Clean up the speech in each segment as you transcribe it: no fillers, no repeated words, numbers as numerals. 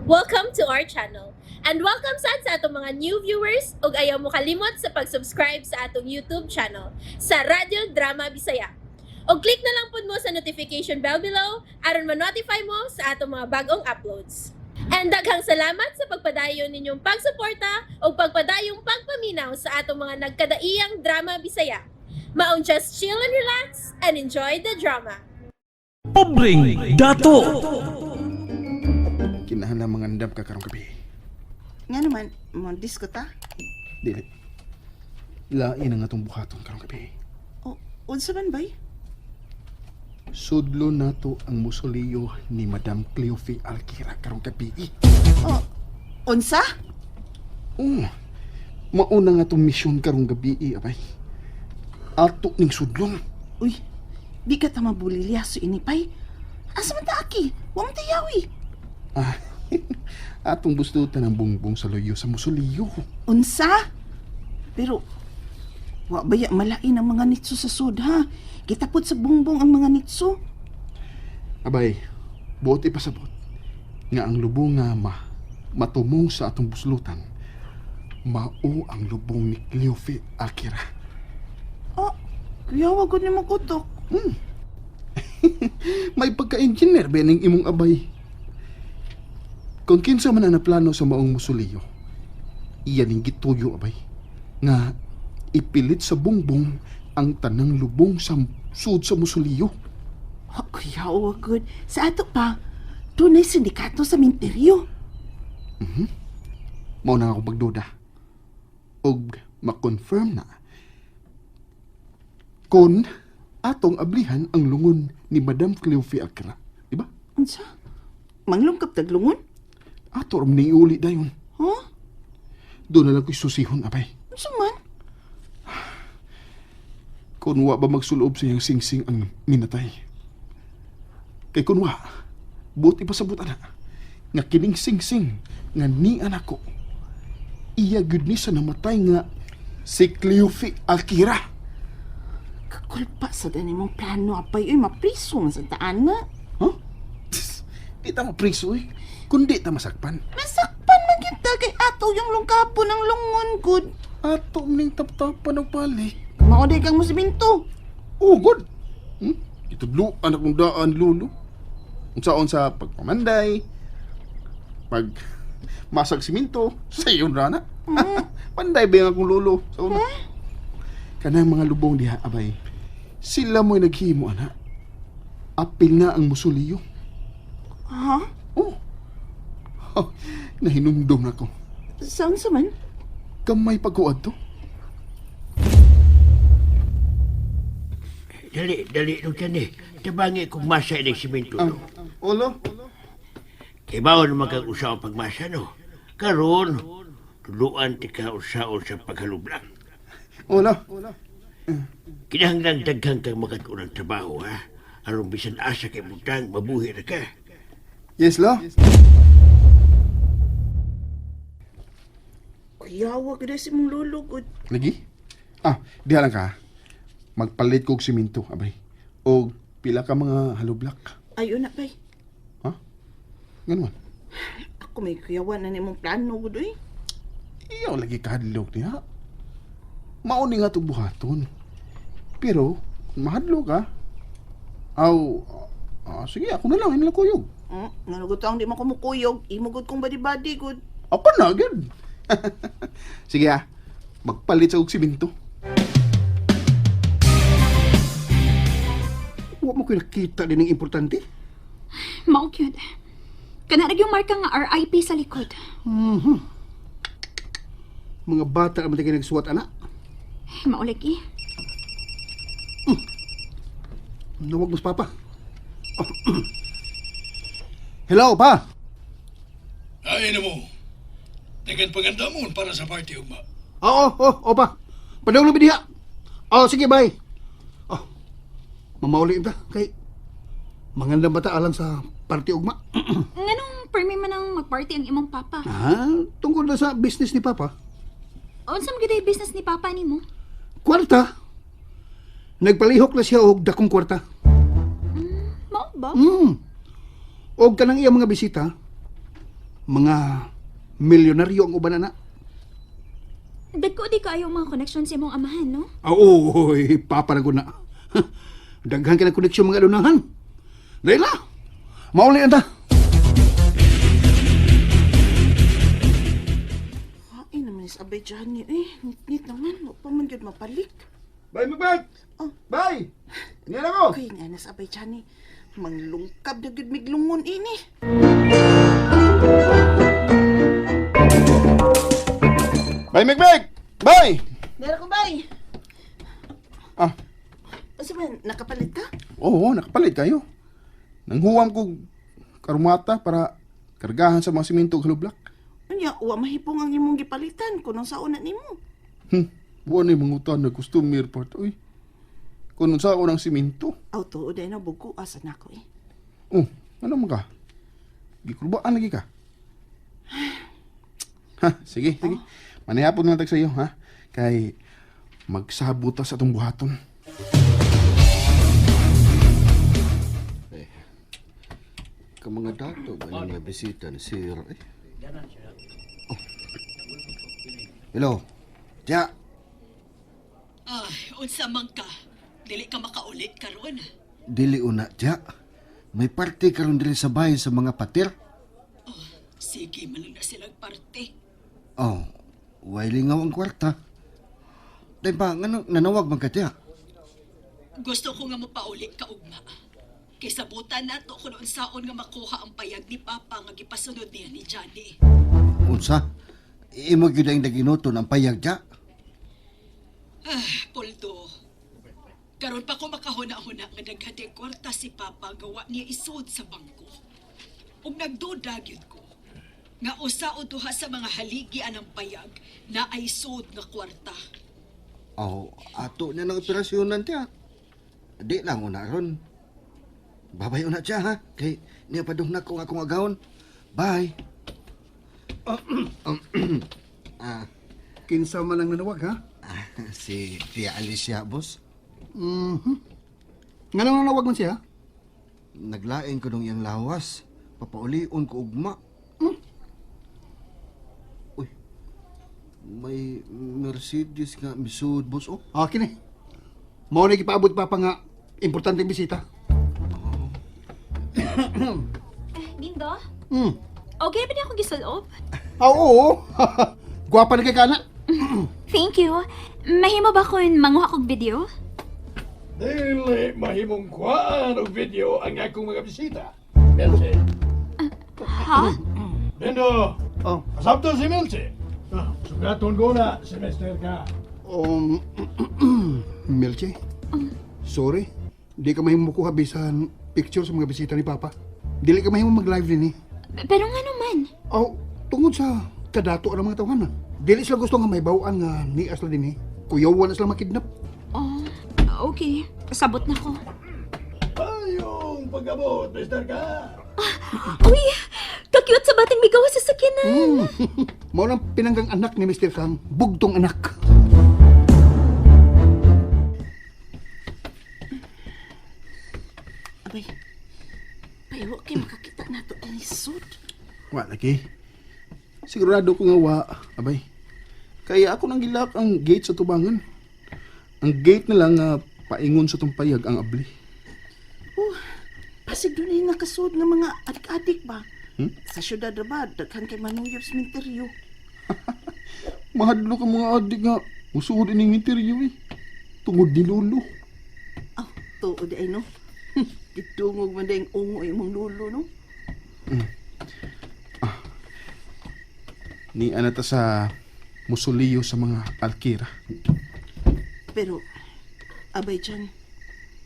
Welcome to our channel. And welcome sa atong mga new viewers ug ayaw mo kalimot sa pag-subscribe sa atong YouTube channel sa Radio Drama Bisaya. O click na lang pud mo sa notification bell below aron ma-notify mo sa atong mga bagong uploads. And daghang salamat sa pagpadayon ninyong pagsuporta o pagpadayong pagpaminaw sa atong mga nagkadaiyang Drama Bisaya. Maong just chill and relax and enjoy the drama. Pobreng dato. Kinahanglan mangandam ka karong gabi. Nga naman, mo disco ta? Dili. Lain ang atong buhaton karong gabi. O, unsa man bay? Sudlo nato ang musoleo ni Madam Cleofe Alquira karong gabi. O, unsa? Mauna nga atong misyon karong gabi, abay. Ato ning sudlon. Uy, di ka ta mabulilyaso inipay. Asa man ta aki? Wa man tayawi. Atong bustutan ang bungbong sa loyo sa musoleo. Unsa? Pero, wa baya malain ang mga nitso sa sud, ha? Kita pud sa bungbong ang mga nitso. Abay, buot ipasabot nga ang lubong nga matumong sa atong buslutan mao ang lubong ni Cleofe Alquira. Oh, kaya wag ko ni magutok. May pagka-engineer ba ning imong abay? Kung kinsa man ang naplano sa maong musoleo, iyan ning gituyo abay nga ipilit sa bungbong ang tanang lubong sa sud sa musoleo. Oh, kaya wag good. Sa ato pa, tunay sindikato sa minteryo. Mao na ako pagduda. Og ma-confirm na kon atong ablihan ang lungon ni Madam Cleofe Alquira, di ba? Unsa? Manglungkap taglungon? Ato ram ni uli dayon. Huh? Doon na lang ko'y susihon abay. Unsa man? Kung wa ba magsulob sa iyang singsing ang minatay. Kay kung wa, buti pa sa buta na, nga kining singsing nga ni anak ko, iya gud ni sa namatay nga si Cleofe Alquira. Kakulpa sa dani mong plano, apay. Uy, mapriso man sa taan na. Huh? Di ta mapriso eh, kundi ta masakpan. Masakpan man yun kay ato yung lungkapo ng lungon, good. Ato ning taptapan ng pali. Mauday kang musiminto. Oh, good. Itudlo anak ng daan lulo. Unsaon sa pagpamanday, pag masag siminto, sa iyon rana. Panday ba yung akong lulo sa una? Kanang mga lubong diha, abay, sila mo'y naghimo, anak. Apil na ang musoleo. Ha? Oh, nahinumdom na ko. Saan sa man? Kamay pagkuad to. Dali nung tiyan eh. Tabangi kung masa ng simento. No? Olo? Kay baon naman kang usaw pagmasa, no? Karon, tuluan ti ka usaw sa paghalublang. Olo? Kinahanglan daghang kang makatulang trabaho, ha? Aron bisan asa kay butang, mabuhi na ka. Yes, lo? Kuyawa ka na si mong lolo, good. Lagi? Diha lang ka. Magpalit kog siminto, abay. O pila ka mga halublak. Ayun na, bay. Ha? Ganun. Ako may kuyawa na ni mong plano, good, uy. Iyaw lagi kahadlok niya. Mauni nga itong buhaton. Pero, kung mahadlok ka, sige, ako na lang, inilang kuyog. Nanugot ang di man kumukuyog. Imugod kong badi-badi, good. Ako na, agad. Sige magpalit sa og siminto. Huwag mo kinakita din ang importante. Mao cute. Kana yung marka nga RIP sa likod. Mga bata naman tayo nagsuwat, anak. Mao lagi. Nawag mo sa papa. Hello, pa. Ay, mo. Tegan pagandamon para sa party, ugma. Oo, pa. Padawag lang diha. Sige, bye. Mamauli ta kay mangandang bata alang sa party ugma. Nganong permi man ang magparty ang imong papa? Tungkol na sa business ni papa. Unsa man gyud ang business ni papa nimo? Kwarta. Nagpalihok na siya og dakong kwarta. Mao ba? Og kanang iya mga bisita, mga milyonaryo ang uban na. Dagko di kaayo mga koneksyon sa imong amahan, no? Oy, papa na ko na. Daghan ka ng koneksyon mga alunahan. Dahil na, mauli anta. Ay naman is abay dyan niyo eh. Ngit naman. Huwag pa man yun mapalik. Bay, magbag! Oh. Bay! Ngayon ako! Kaya nga nas abay dyan eh. Manglungkab na gud miglungon ini. Bay, magbag! Bay! Dara ko bay. Ah, Kasi man, nakapalit ka? oo, nakapalit kayo. Nanghuwam ko karumata para kargahan sa mga simento ug halublak. Anya, wa mahipong ang imong gipalitan kung nang sauna nimo. Buwan ay mangutan na customer part. Uy, kung sa ako ng simento. Aw tuod ay na bugo asa nako eh. Oh, ano mo ka? Gikulbaan lagi ka. Ha, sige, sige. Manayapon na tag sa iyo, ha? Kay magsabutas sa atong buhaton. Ka mga dato ba yung mga bisita ni Sir eh? Oh. Hello? Tiya, Ay, unsa man ka? Dili ka makaulit karon. dili una, tiya. May party karon dili sa bahay sa mga patir. Oh, sige man lang na silang parte. Oh, way lingaw ang kwarta. Dahil ba, nanawag man ka, tiya? Gusto ko nga mapaulit ka ugma. Kay sabutan nato kung unsaon nga makuha ang payag ni Papa nga gipasunod niya ni Johnny. Unsa? Imo gyud ang naginuton ang payag, tiya? Ah, Poldo. Karon pa ko makahuna-huna nga daghang kwarta si Papa gawa niya isod sa bangko. Ug nagduda gyud ko nga usa o duha sa mga haligian ng payag na ay sud nga kwarta. Oh, ato niya ng operasyonan, tiya. Di lang una ron. Babay una, tiya, ha? Kay niya padung na ko nga akong agawon. Bye. Ah, Kinsa man ang nanawag, ha? si Tia Alicia, boss. Nga nang nanawag man siya? Naglaing ko nung iyang lawas. Papaulion ko ugma. Uy, may Mercedes nga misud, boss. Oh, Akin eh. Mao na gipaabot papa nga importanteng bisita. Lindo? Hmm. Okay ba niya akong gisulob? Oo. Gwapa na kay kana. Thank you. Mahimo ba kung manguha kong video? Dili mahimong kuhaan og video ang akong mga bisita. Melche. Ha? Lindo, Oh. asabto si Melche. Sugaton ko na, semester ka. Melche. Sorry. Di ka mahimo kuha bisan picture sa mga bisita ni Papa. Dili ka mahimo mag-live din eh. Pero nga naman. Oh, tungod sa kadato ng mga tawanan. Dili sila gusto nga may bawaan nga nias la din eh. Kuyawan na sila makidnap. Oh, okay. Sabot na ko. Ayong pag-abot, mister ka. Uy! Kakyut sa bating migawa sa sakinan. Mao nang pinanggang anak ni Mr. Kang, bugtong anak. Abay. Pero kay makakita nato ang isod. Wa lagi. Sigurado ko nga wa, abay. Kaya ako nang gilak ang gate sa tubangan. Ang gate na lang nga paingon sa tong payag ang abli. Pasig doon ay nakasud ng mga adik-adik ba? Sa syudad na ba, daghan kay manuyab sa minteryo. Mahadlo ka mga adik nga. Usuod ining interview eh. Tungod ni Lolo. Ah, tuod ay no. Ditungog man dahil ungo yung mong lulo, no? Ni anata sa musuliyo sa mga alkira. Pero, abay dyan,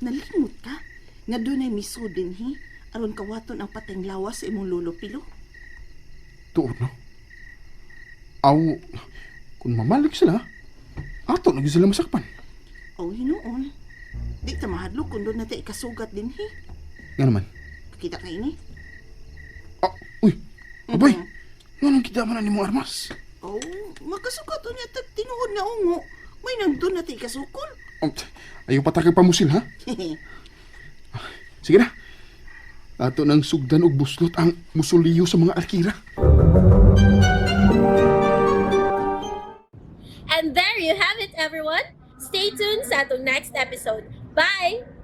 nalimot ka? Nga doon ay miso din, hi? Aron kawaton ang pateng lawas sa imong lulo, pilo? Tuod no? Aw, kung mamalik sila, ato lagi sila masakpan. O, hinoon. Di ta mahadlo kung doon natin ikasugat din, hi? Nga naman. Kakita ka ini? Ah, uy, abay, nga kita man ni mong armas. Oh, makasugat doon niya tinuod nga ungo. May nandun natin ikasukol. Ayaw patakay pa musil, ha? Sige na. Ato nang sugdan og buslot ang musuliyo sa mga alkira. you have it, everyone. Stay tuned sa atong next episode. Bye!